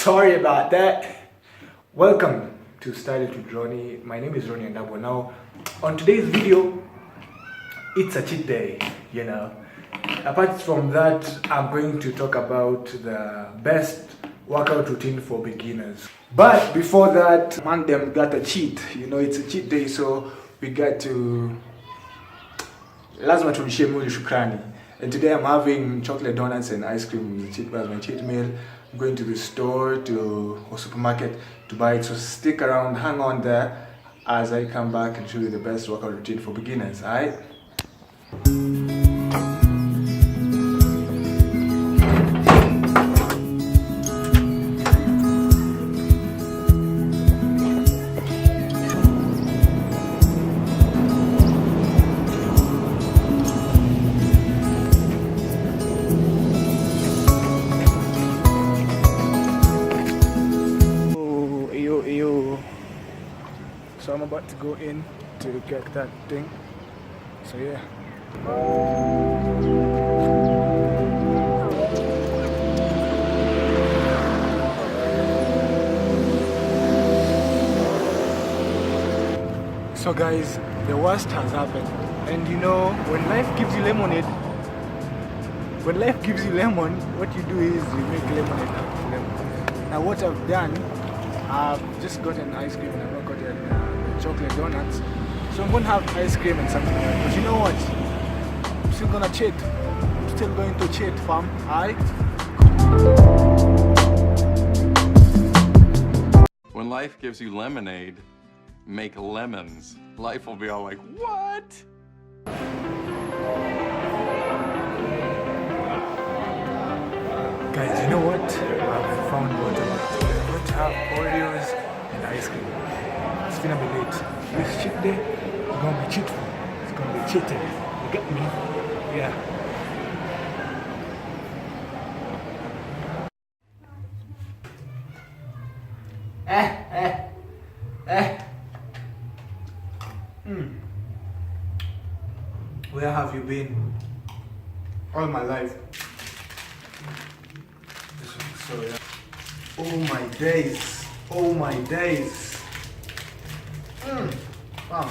Sorry about that. Welcome to Style It with Ronnie. My name is Ronnie Andabo. Now, on today's video, it's a cheat day, you know. Apart from that, I'm going to talk about the best workout routine for beginners. But before that, man, them got a cheat. You know, it's a cheat day, so we got to lazima tumshie Mungu shukrani. And today I'm having chocolate donuts and ice cream as my cheat meal. I'm going to the store or supermarket to buy it. So stick around, hang on there as I come back and show you the best workout routine for beginners. Alright? So I'm about to go in to get that thing. So yeah. So guys, the worst has happened. And you know, when life gives you lemonade, what you do is you make lemonade out of lemon. Now what I've done, I've just gotten ice cream and I've not gotten chocolate donuts. So I'm gonna have ice cream and something like that. But you know what? I'm still gonna cheat. I'm still going to cheat, fam. Alright? When life gives you lemonade, make lemons. Life will be all like, what? Guys, you know what? I've found what I'm going to have Oreos and ice cream. It's gonna be late. This cheat day is gonna be cheatful. It's gonna be cheating. You get me? Yeah. Where have you been? All my life. So yeah. Oh my days. Oh my days. Wow.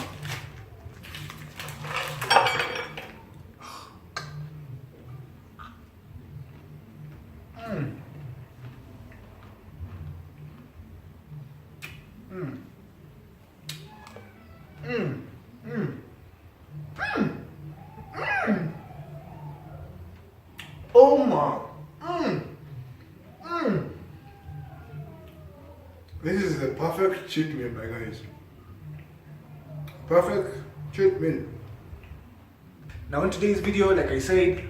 Oh my. This is the perfect cheat meal, my guys. Perfect cheat meal. Now in today's video, like I said,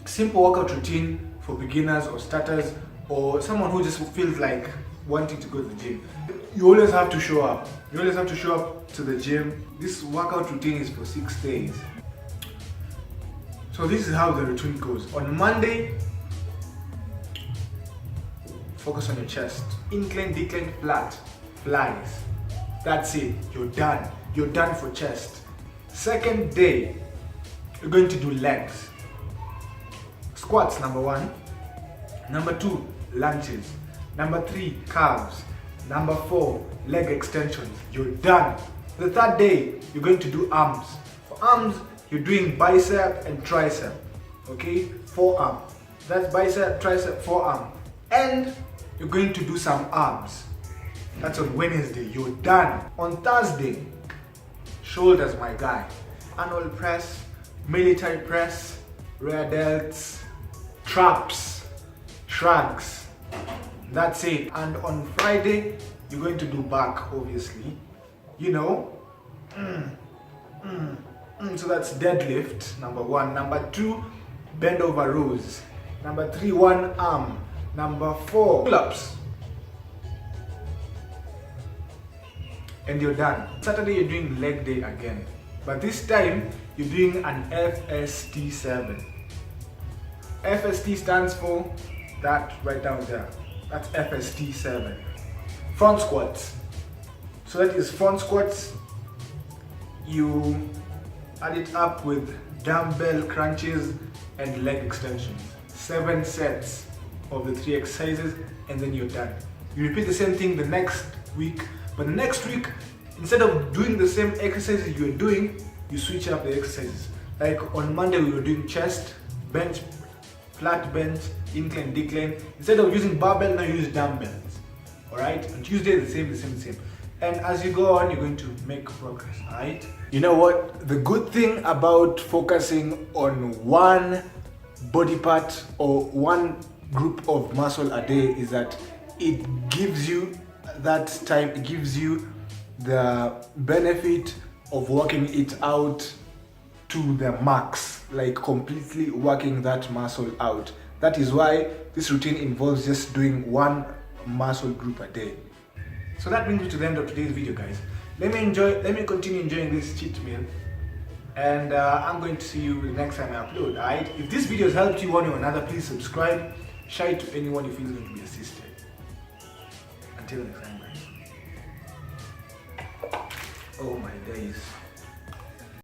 simple workout routine for beginners or starters or someone who just feels like wanting to go to the gym. You always have to show up. You always have to show up to the gym. This workout routine is for 6 days. So this is how the routine goes. On Monday, focus on your chest. Incline, decline, flat, flies. That's it. You're done. You're done for chest. Second day, you're going to do legs. Squats, number 1. Number 2, lunges. Number 3, calves. Number 4, leg extensions. You're done. The third day, you're going to do arms. For arms, you're doing bicep and tricep. Okay? Forearm. That's bicep, tricep, forearm. And you're going to do some arms. That's on Wednesday. You're done. On Thursday, shoulders, my guy. Arnold press, military press, rear delts, traps, shrugs. That's it. And on Friday, you're going to do back, obviously. You know. So that's deadlift, number 1. Number 2, bend over rows. Number 3, one arm. Number 4, pull-ups. And you're done. Saturday you're doing leg day again. But this time you're doing an FST7. FST stands for that right down there. That's FST7. Front squats. So that is front squats. You add it up with dumbbell crunches and leg extensions. 7 sets. of the 3 exercises, and then you're done. You repeat the same thing the next week, but the next week, instead of doing the same exercises you're doing, you switch up the exercises. Like on Monday we were doing chest, bench, flat bench, incline, decline. Instead of using barbell, now use dumbbells. Alright? On Tuesday the same. And as you go on, you're going to make progress. Alright? You know what? The good thing about focusing on one body part or one group of muscle a day is that it gives you that time, it gives you the benefit of working it out to the max, like completely working that muscle out. That is why this routine involves just doing one muscle group a day. So that brings me to the end of today's video, guys. Let me continue enjoying this cheat meal, and I'm going to see you the next time I upload. Alright? If this video has helped you one way or another, please subscribe, share it to anyone you feel is going to be assisted. Until next time, guys. Oh my days.